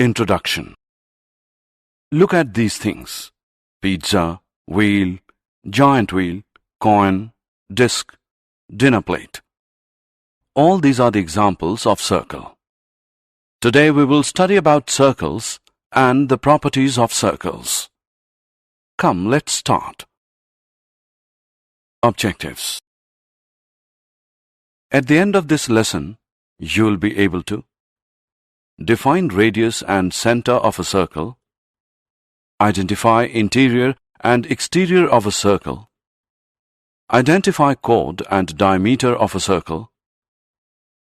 Introduction. Look at these things: pizza, wheel, giant wheel, coin, disc, dinner plate. All these are the examples of circle. Today we will study about circles and the properties of circles. Come, let's start. Objectives. At the end of this lesson, you will be able to define radius and center of a circle, identify interior and exterior of a circle, identify chord and diameter of a circle,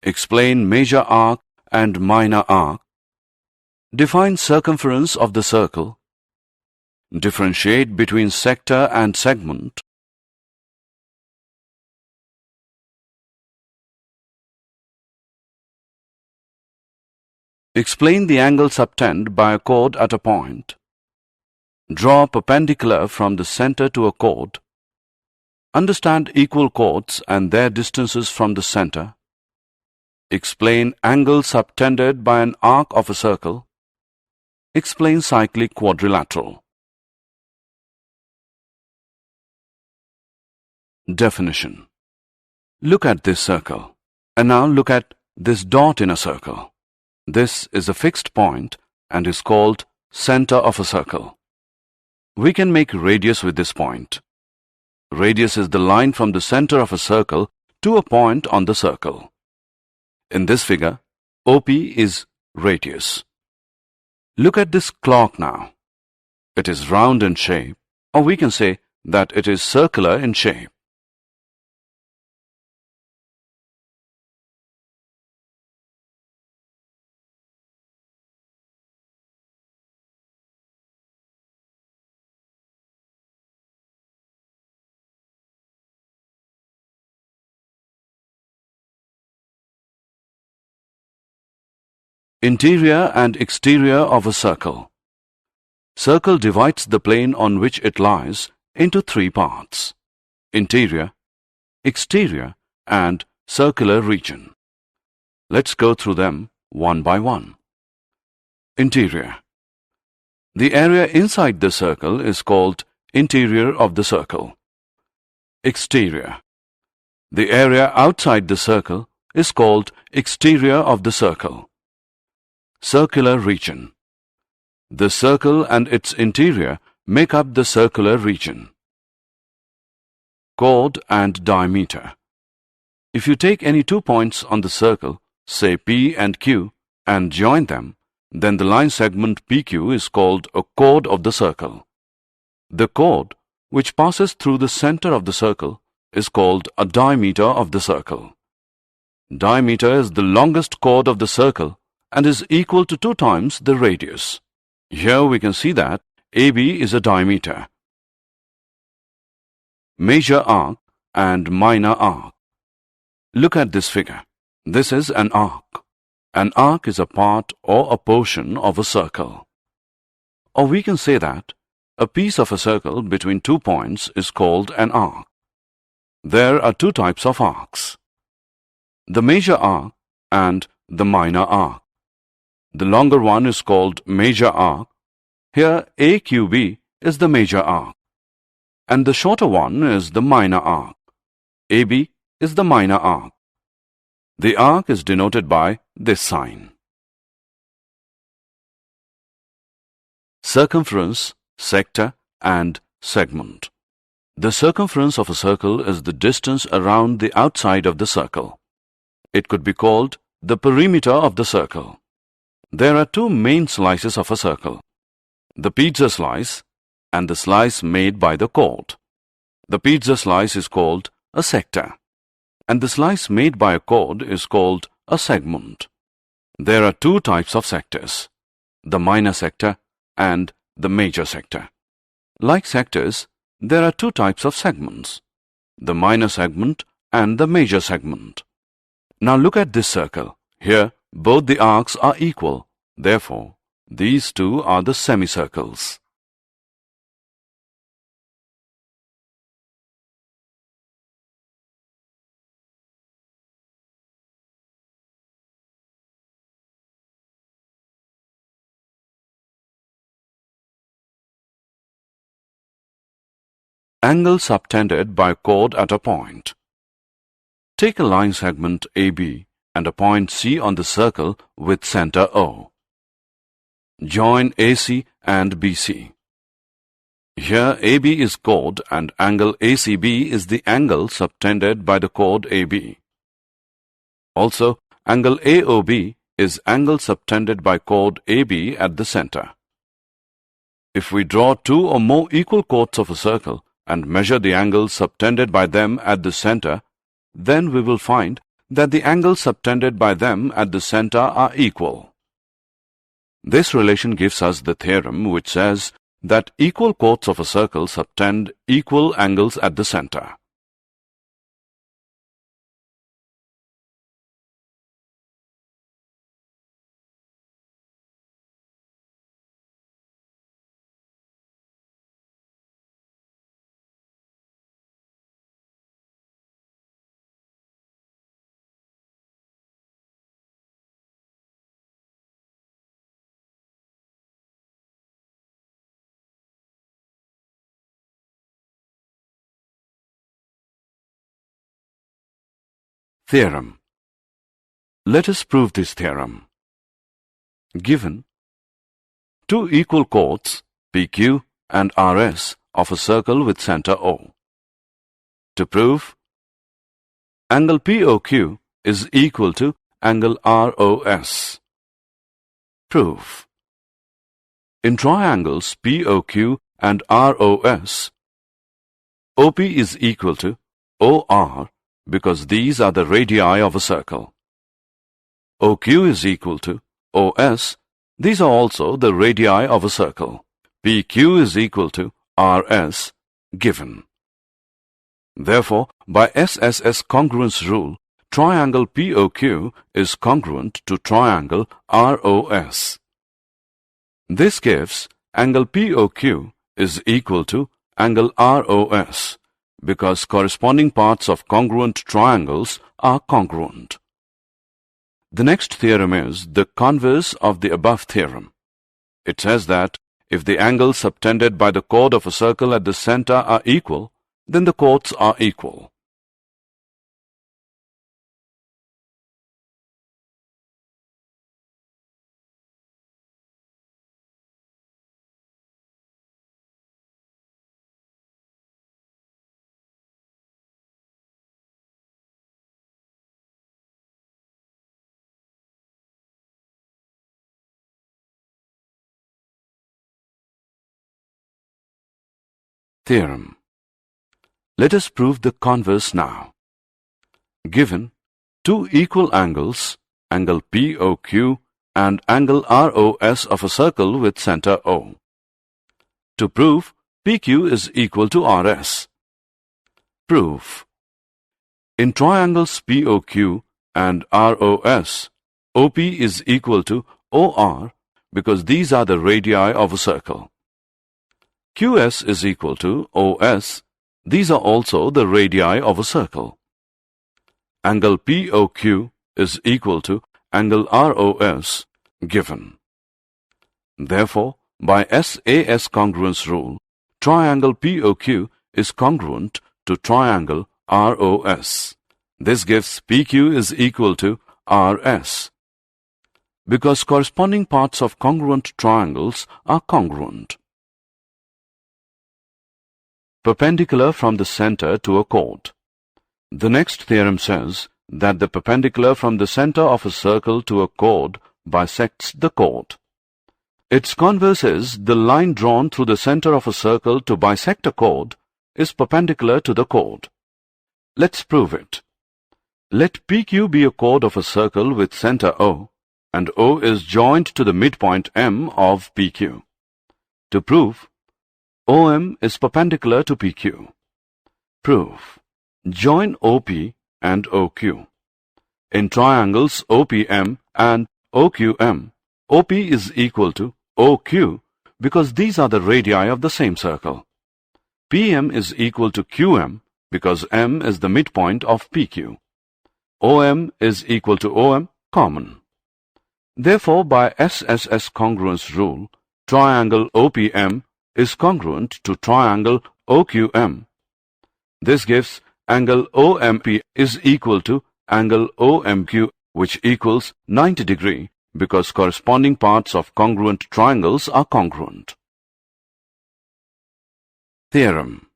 explain major arc and minor arc, define circumference of the circle, differentiate between sector and segment, explain the angle subtended by a chord at a point, draw perpendicular from the center to a chord, understand equal chords and their distances from the center, explain angle subtended by an arc of a circle, explain cyclic quadrilateral. Definition. Look at this circle, and now look at this dot in a circle. This is a fixed point and is called center of a circle. We can make radius with this point. Radius is the line from the center of a circle to a point on the circle. In this figure, OP is radius. Look at this clock now. It is round in shape, or we can say that it is circular in shape. Interior and exterior of a circle. Circle divides the plane on which it lies into three parts: interior, exterior, and circular region. Let's go through them one by one. Interior. The area inside the circle is called interior of the circle. Exterior. The area outside the circle is called exterior of the circle. Circular region. The circle and its interior make up the circular region. Chord and diameter. If you take any 2 points on the circle, say P and Q, and join them, then the line segment PQ is called a chord of the circle. The chord, which passes through the center of the circle, is called a diameter of the circle. Diameter is the longest chord of the circle and is equal to 2 times the radius. Here we can see that AB is a diameter. Major arc and minor arc. Look at this figure. This is an arc. An arc is a part or a portion of a circle. Or we can say that a piece of a circle between 2 points is called an arc. There are 2 types of arcs: the major arc and the minor arc. The longer one is called major arc. Here AQB is the major arc, and the shorter one is the minor arc. AB is the minor arc. The arc is denoted by this sign. Circumference, sector, and segment. The circumference of a circle is the distance around the outside of the circle. It could be called the perimeter of the circle. There are 2 main slices of a circle: the pizza slice and the slice made by the chord. The pizza slice is called a sector, and the slice made by a chord is called a segment. There are 2 types of sectors: the minor sector and the major sector. Like sectors, there are 2 types of segments: the minor segment and the major segment. Now look at this circle. Here, both the arcs are equal. Therefore, these 2 are the semicircles. Angle subtended by chord at a point. Take a line segment AB and a point C on the circle with center O. Join AC and BC. Here AB is chord and angle ACB is the angle subtended by the chord AB. Also, angle AOB is angle subtended by chord AB at the center. If we draw two or more equal chords of a circle and measure the angles subtended by them at the center, then we will find that the angles subtended by them at the center are equal. This relation gives us the theorem which says that equal chords of a circle subtend equal angles at the center. Theorem. Let us prove this theorem. Given two equal chords PQ and RS of a circle with center O. To prove, angle POQ is equal to angle ROS. Proof. In triangles POQ and ROS, OP is equal to OR because these are the radii of a circle. OQ is equal to OS. These are also the radii of a circle. PQ is equal to RS given. Therefore, by SSS congruence rule, triangle POQ is congruent to triangle ROS. This gives angle POQ is equal to angle ROS because corresponding parts of congruent triangles are congruent. The next theorem is the converse of the above theorem. It says that if the angles subtended by the chord of a circle at the center are equal, then the chords are equal. Theorem. Let us prove the converse now. Given two equal angles, angle POQ and angle ROS of a circle with center O. To prove, PQ is equal to RS. Proof. In triangles POQ and ROS, OP is equal to OR because these are the radii of a circle. QS is equal to OS. These are also the radii of a circle. Angle POQ is equal to angle ROS given. Therefore, by SAS congruence rule, triangle POQ is congruent to triangle ROS. This gives PQ is equal to RS. Because corresponding parts of congruent triangles are congruent. Perpendicular from the center to a chord. The next theorem says that the perpendicular from the center of a circle to a chord bisects the chord. Its converse is the line drawn through the center of a circle to bisect a chord is perpendicular to the chord. Let's prove it. Let PQ be a chord of a circle with center O, and O is joined to the midpoint M of PQ. To prove, OM is perpendicular to PQ. Proof. Join OP and OQ. In triangles OPM and OQM, OP is equal to OQ because these are the radii of the same circle. PM is equal to QM because M is the midpoint of PQ. OM is equal to OM common. Therefore, by SSS congruence rule, triangle OPM is congruent to triangle OQM This gives angle OMP is equal to angle OMQ, which equals 90 degree, because corresponding parts of congruent triangles are congruent. Theorem.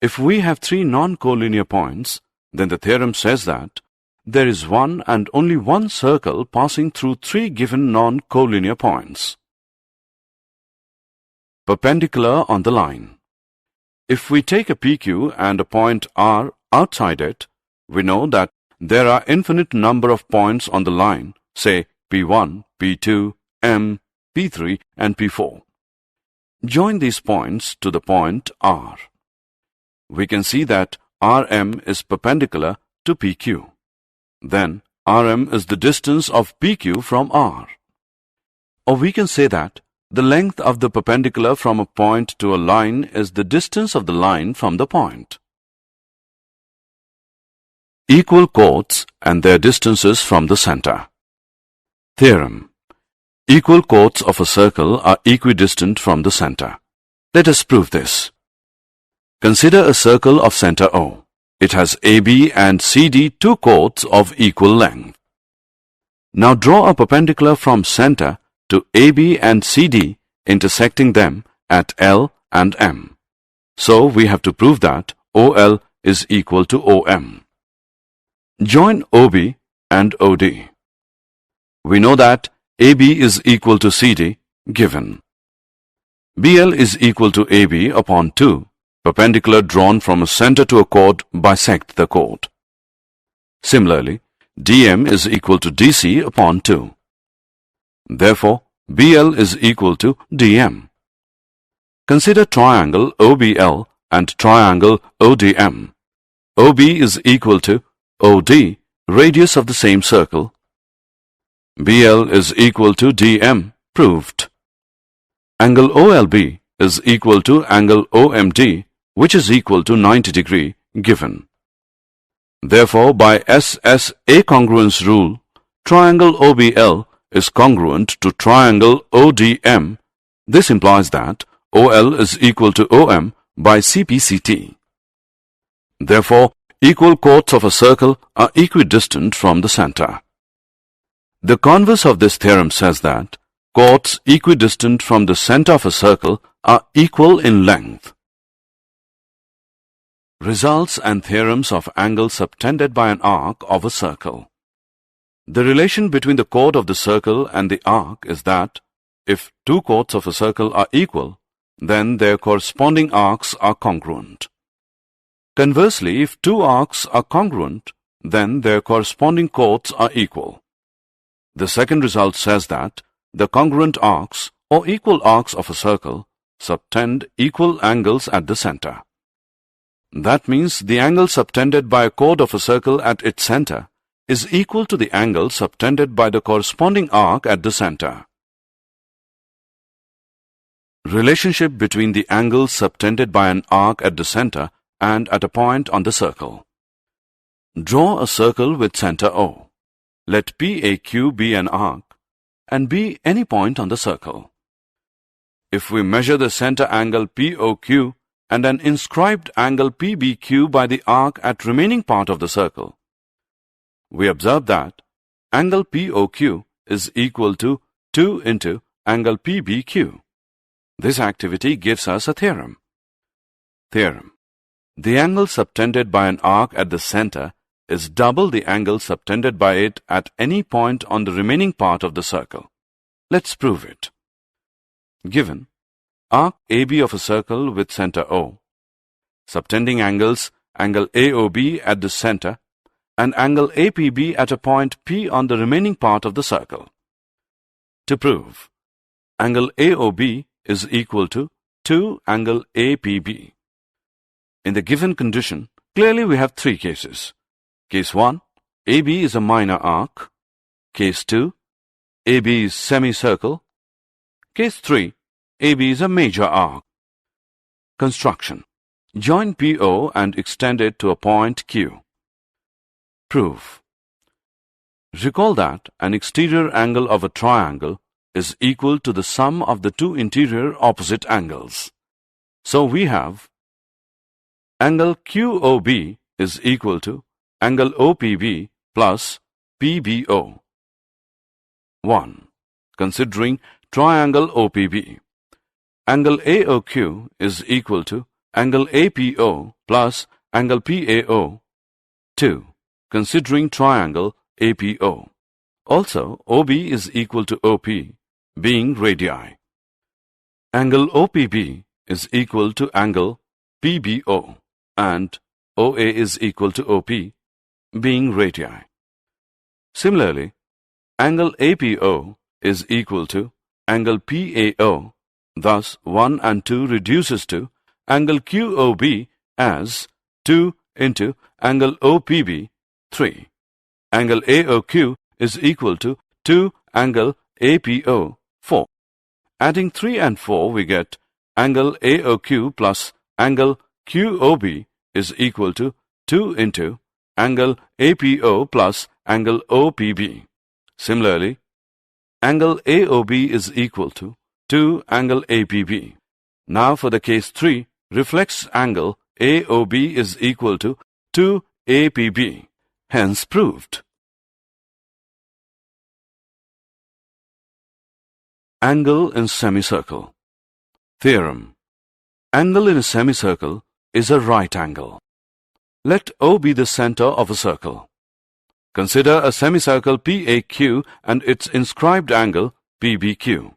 If we have three non-collinear points, then the theorem says that there is one and only one circle passing through three given non-collinear points. Perpendicular on the line. If we take a PQ and a point R outside it, we know that there are infinite number of points on the line, say P1, P2, M, P3 and P4. Join these points to the point R. We can see that RM is perpendicular to PQ. Then RM is the distance of PQ from R. Or we can say that the length of the perpendicular from a point to a line is the distance of the line from the point. Equal chords and their distances from the center. Theorem. Equal chords of a circle are equidistant from the center. Let us prove this. Consider a circle of center O. It has AB and CD two chords of equal length. Now draw a perpendicular from center to AB and CD, intersecting them at L and M. So we have to prove that OL is equal to OM. Join OB and OD. We know that AB is equal to CD, given. BL is equal to AB upon 2. Perpendicular drawn from a center to a chord bisect the chord. Similarly, DM is equal to DC upon 2. Therefore, BL is equal to DM. Consider triangle OBL and triangle ODM. OB is equal to OD, radius of the same circle. BL is equal to DM, proved. Angle OLB is equal to angle OMD, which is equal to 90 degree, given. Therefore, by SSA congruence rule, triangle OBL is congruent to triangle ODM. This implies that OL is equal to OM by CPCT. Therefore, equal chords of a circle are equidistant from the center. The converse of this theorem says that chords equidistant from the center of a circle are equal in length. Results and theorems of angles subtended by an arc of a circle. The relation between the chord of the circle and the arc is that if two chords of a circle are equal, then their corresponding arcs are congruent. Conversely, if two arcs are congruent, then their corresponding chords are equal. The second result says that the congruent arcs or equal arcs of a circle subtend equal angles at the center. That means the angle subtended by a chord of a circle at its center is equal to the angle subtended by the corresponding arc at the center. Relationship between the angles subtended by an arc at the center and at a point on the circle. Draw a circle with center O. Let PAQ be an arc and be any point on the circle. If we measure the center angle POQ and an inscribed angle PBQ by the arc at remaining part of the circle, we observe that angle POQ is equal to 2 into angle PBQ. This activity gives us a theorem. Theorem. The angle subtended by an arc at the center is double the angle subtended by it at any point on the remaining part of the circle. Let's prove it. Given arc AB of a circle with center O, subtending angles angle AOB at the center and angle APB at a point P on the remaining part of the circle. To prove, angle AOB is equal to 2 angle APB. In the given condition, clearly we have three cases. Case 1, AB is a minor arc. Case 2, AB is semicircle. Case 3, AB is a major arc. Construction. Join PO and extend it to a point Q. Proof. Recall that an exterior angle of a triangle is equal to the sum of the two interior opposite angles. So we have Angle QOB is equal to angle OPB plus PBO. 1. Considering triangle OPB. Angle AOQ is equal to angle APO plus angle PAO. 2. Considering triangle APO. Also, OB is equal to OP, being radii. Angle OPB is equal to angle PBO and OA is equal to OP, being radii. Similarly, angle APO is equal to angle PAO, thus 1 and 2 reduces to angle QOB as 2 into angle OPB, 3. Angle AOQ is equal to 2 angle APO, 4. Adding 3 and 4 we get angle AOQ plus angle QOB is equal to 2 into angle APO plus angle OPB. Similarly, angle AOB is equal to 2 angle APB. Now for the case 3, reflex angle AOB is equal to 2 APB, hence proved. Angle in semicircle. Theorem. Angle in a semicircle is a right angle. Let O be the center of a circle. Consider a semicircle PAQ and its inscribed angle PBQ.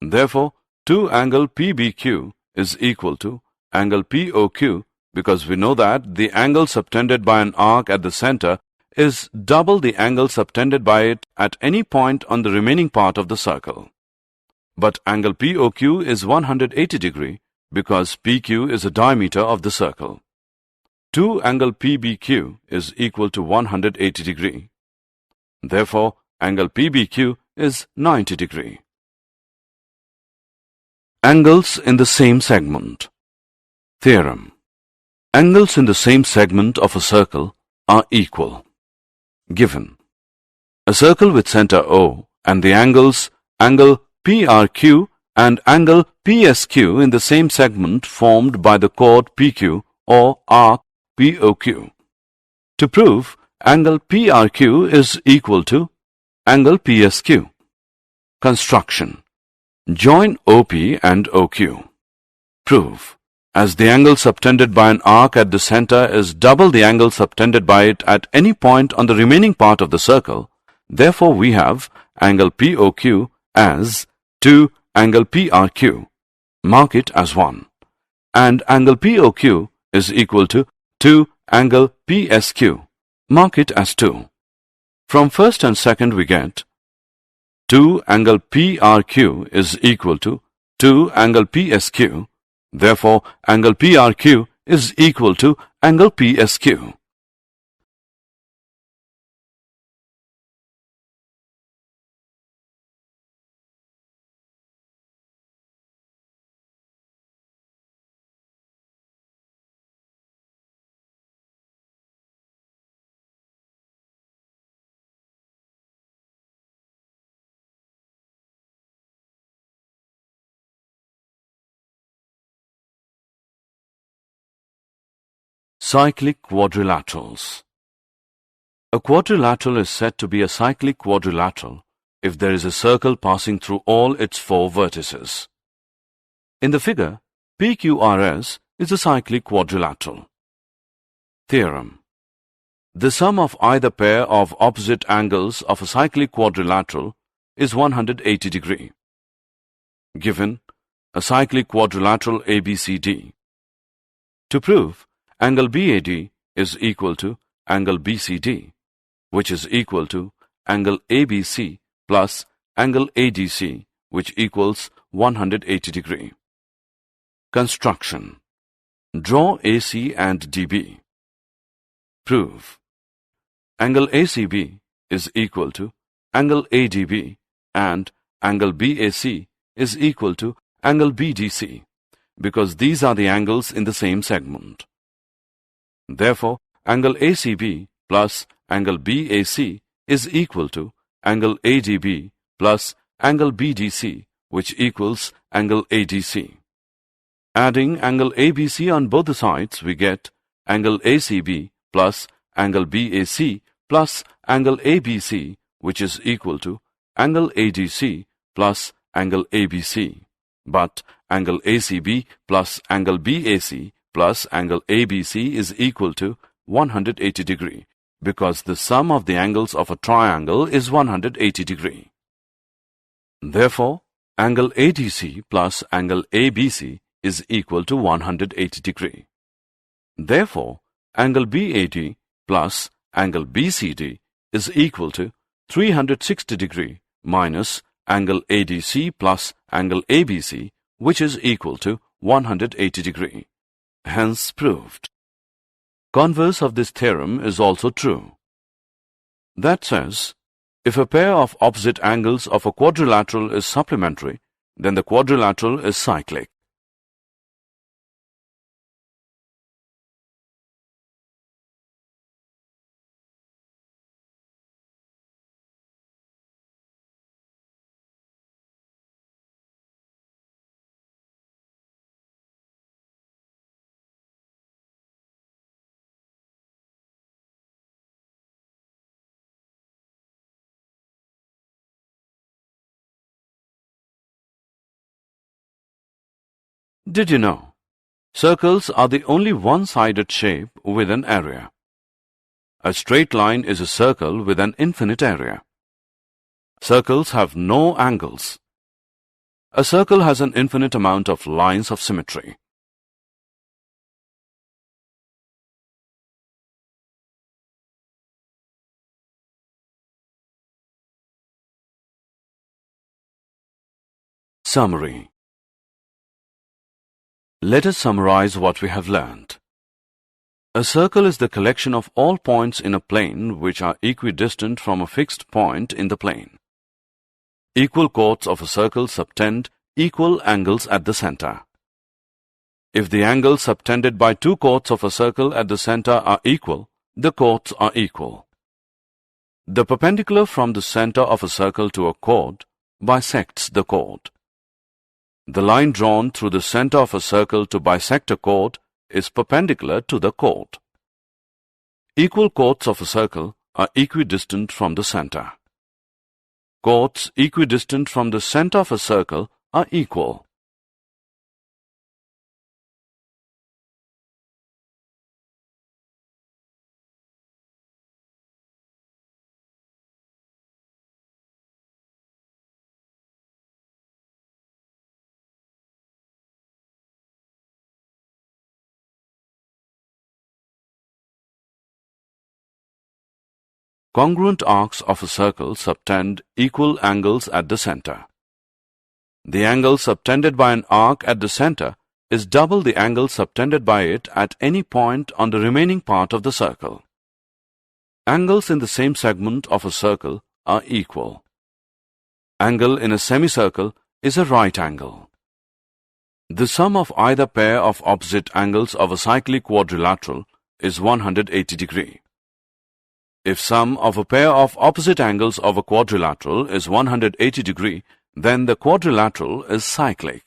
Therefore, 2 angle PBQ is equal to angle POQ because we know that the angle subtended by an arc at the center is double the angle subtended by it at any point on the remaining part of the circle. But angle POQ is 180 degree because PQ is the diameter of the circle. 2 angle PBQ is equal to 180 degree. Therefore, angle PBQ is 90 degree. Angles in the same segment. Theorem. Angles in the same segment of a circle are equal. Given a circle with center O and the angles angle PRQ and angle PSQ in the same segment formed by the chord PQ or arc POQ. To prove, angle PRQ is equal to angle PSQ. Construction. Join OP and OQ. Prove. As the angle subtended by an arc at the center is double the angle subtended by it at any point on the remaining part of the circle, therefore we have angle POQ as 2 angle PRQ. Mark it as 1. And angle POQ is equal to 2 angle PSQ. Mark it as 2. From first and second we get 2 angle PRQ is equal to 2 angle PSQ. Therefore, angle PRQ is equal to angle PSQ. Cyclic quadrilaterals. A quadrilateral is said to be a cyclic quadrilateral if there is a circle passing through all its 4 vertices. In the figure, PQRS is a cyclic quadrilateral. Theorem. The sum of either pair of opposite angles of a cyclic quadrilateral is 180 degree. Given a cyclic quadrilateral ABCD. To prove, angle BAD is equal to angle BCD, which is equal to angle ABC plus angle ADC, which equals 180 degree. Construction. Draw AC and DB. Prove. Angle ACB is equal to angle ADB and angle BAC is equal to angle BDC because these are the angles in the same segment. Therefore, angle ACB plus angle BAC is equal to angle ADB plus angle BDC, which equals angle ADC. Adding angle ABC on both the sides, we get angle ACB plus angle BAC plus angle ABC, which is equal to angle ADC plus angle ABC. But angle ACB plus angle BAC plus angle ABC is equal to 180 degree, because the sum of the angles of a triangle is 180 degree. Therefore, angle ADC plus angle ABC is equal to 180 degree. Therefore, angle BAD plus angle BCD is equal to 360 degree minus angle ADC plus angle ABC, which is equal to 180 degree. Hence proved. Converse of this theorem is also true. That says, if a pair of opposite angles of a quadrilateral is supplementary, then the quadrilateral is cyclic. Did you know? Circles are the only one-sided shape with an area. A straight line is a circle with an infinite area. Circles have no angles. A circle has an infinite amount of lines of symmetry. Summary. Let us summarize what we have learned. A circle is the collection of all points in a plane which are equidistant from a fixed point in the plane. Equal chords of a circle subtend equal angles at the center. If the angles subtended by two chords of a circle at the center are equal, the chords are equal. The perpendicular from the center of a circle to a chord bisects the chord. The line drawn through the center of a circle to bisect a chord is perpendicular to the chord. Equal chords of a circle are equidistant from the center. Chords equidistant from the center of a circle are equal. Congruent arcs of a circle subtend equal angles at the center. The angle subtended by an arc at the center is double the angle subtended by it at any point on the remaining part of the circle. Angles in the same segment of a circle are equal. Angle in a semicircle is a right angle. The sum of either pair of opposite angles of a cyclic quadrilateral is 180 degree. If sum of a pair of opposite angles of a quadrilateral is 180 degree, then the quadrilateral is cyclic.